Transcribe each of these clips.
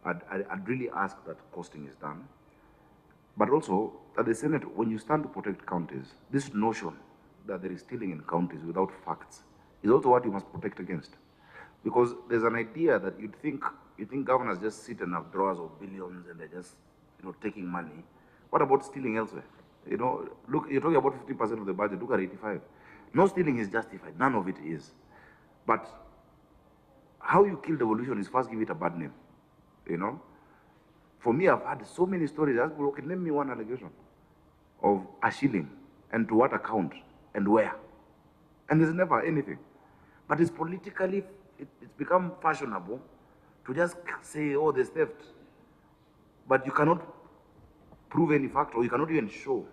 I'd really ask that costing is done. But also, at the Senate, when you stand to protect counties, this notion that there is stealing in counties without facts is also what you must protect against. Because there's an idea that you think governors just sit and have drawers of billions and they're just, taking money. What about stealing elsewhere? Look, you're talking about 50% of the budget, look at 85. No stealing is justified, none of it is. But how you kill devolution is first give it a bad name, For me, I've had so many stories. I ask, okay, name me one allegation of a shilling and to what account and where. And there's never anything. But it's politically, it's become fashionable to just say, oh, there's theft. But you cannot prove any fact, or you cannot even show,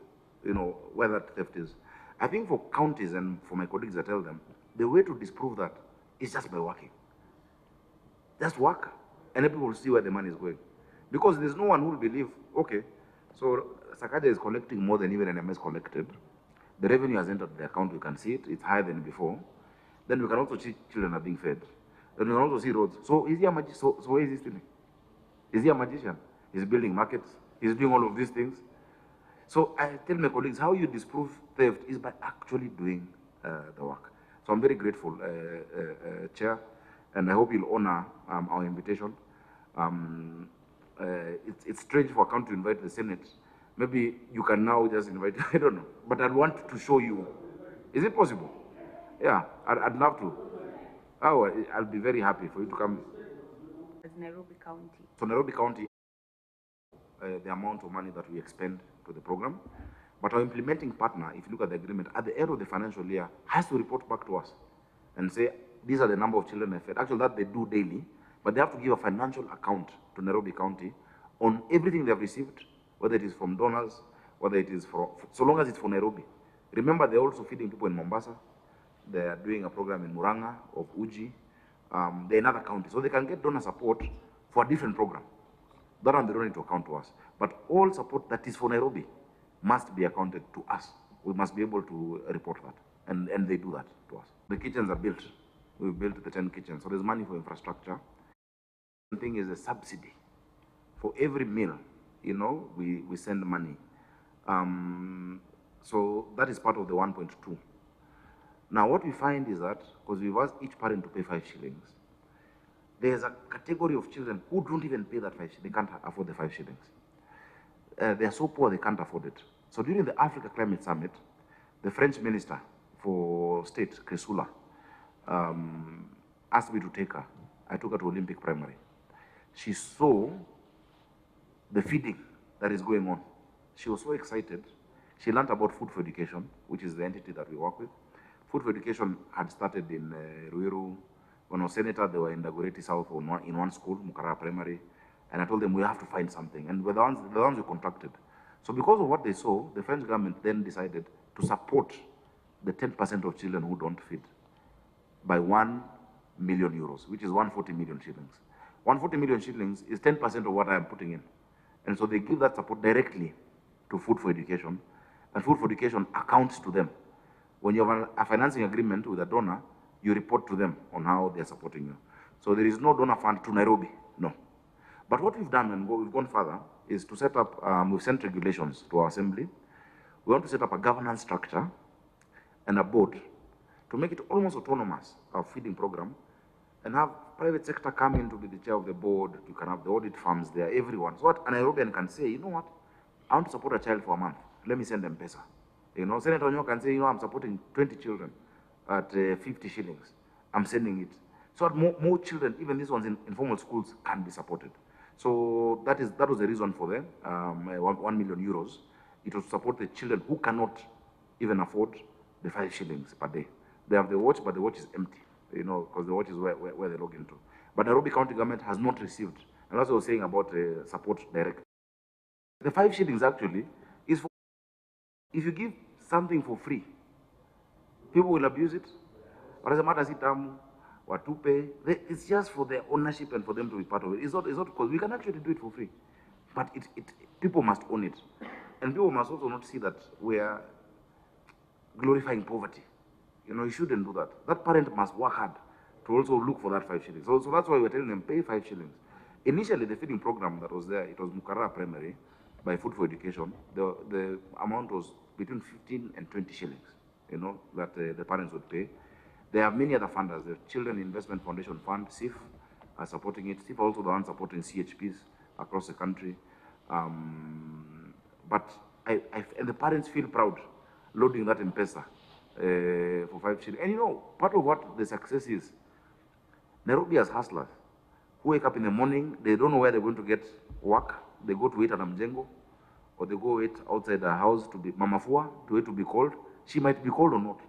where that theft is. I think for counties and for my colleagues, I tell them, the way to disprove that is just by working. Just work, and then people will see where the money is going. Because there's no one who will believe, okay, so Sakaja is collecting more than even NMS collected. The revenue has entered the account, we can see it, it's higher than before. Then we can also see children are being fed. Then we can also see roads. So is he a magician? So where is he stealing? Is he a magician? He's building markets, he's doing all of these things. So I tell my colleagues, how you disprove theft is by actually doing the work. So I'm very grateful, Chair, and I hope you'll honor our invitation. It's strange for a country to invite the Senate. Maybe you can now just invite, I don't know. But I'd want to show you. Is it possible? Yeah, I'd love to. Oh, I'll be very happy for you to come. As Nairobi County. So Nairobi County, the amount of money that we expend to the program. But our implementing partner, if you look at the agreement, at the end of the financial year, has to report back to us and say, these are the number of children I fed. Actually, that they do daily, but they have to give a financial account to Nairobi County on everything they have received, whether it is from donors, whether it is for, so long as it's for Nairobi. Remember, they're also feeding people in Mombasa. They are doing a program in Muranga of Uji. They're in other counties. So they can get donor support for a different program. That one they don't need to account to us. But all support that is for Nairobi must be accounted to us. We must be able to report that. And they do that to us. The kitchens are built. We've built the 10 kitchens. So there's money for infrastructure. The thing is a subsidy. For every meal, we send money. So that is part of the 1.2. Now what we find is that, because we've asked each parent to pay 5 shillings, there's a category of children who don't even pay that 5 shillings. They can't afford the 5 shillings. They're so poor they can't afford it. So during the Africa Climate Summit, the French Minister for State, Cresula, asked me to take her. I took her to Olympic Primary. She saw the feeding that is going on. She was so excited. She learned about Food for Education, which is the entity that we work with. Food for Education had started in Ruiru. When I was senator, they were in Dagoretti South in one school, Mukara Primary. And I told them we have to find something. And the ones we contracted. So because of what they saw, the French government then decided to support the 10% of children who don't feed by 1 million euros, which is 140 million shillings. 140 million shillings is 10% of what I am putting in. And so they give that support directly to Food for Education, and Food for Education accounts to them. When you have a financing agreement with a donor, you report to them on how they are supporting you. So there is no donor fund to Nairobi, no. But what we've done, and we've gone further, is to set up, we've sent regulations to our assembly. We want to set up a governance structure and a board to make it almost autonomous, our feeding program, and have private sector come in to be the chair of the board. You can have the audit firms there, everyone. So what a Nairobian can say, you know what, I want to support a child for a month. Let me send them pesa. Senator Onyo can say, I'm supporting 20 children at 50 shillings. I'm sending it. So that more children, even these ones in informal schools, can be supported. So that was the reason for the 1 million euros. It was to support the children who cannot even afford the 5 shillings per day. They have the watch, but the watch is empty, because the watch is where they log into. But Nairobi County government has not received, and that's what I was saying about support direct. The 5 shillings actually is for, if you give something for free, people will abuse it. It's just for their ownership and for them to be part of it. It's not because we can actually do it for free, but people must own it, and people must also not see that we are glorifying poverty. You shouldn't do that. That parent must work hard to also look for that 5 shillings. So that's why we're telling them pay 5 shillings. Initially, the feeding program that was there, it was Mukara Primary by Food for Education. The amount was between 15 and 20 shillings, that the parents would pay. There are many other funders. The Children Investment Foundation Fund, CIF, are supporting it. CIF also the one supporting CHPs across the country. But and the parents feel proud loading that M-Pesa for 5 shillings. And part of what the success is, Nairobi has hustlers who wake up in the morning, they don't know where they're going to get work. They go to wait at Amjengo, or they go wait outside the house to be Mamafua, to wait to be called. She might be called or not.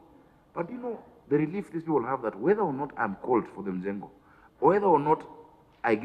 But the relief these people have, that whether or not I'm called for the Mjengo, whether or not I get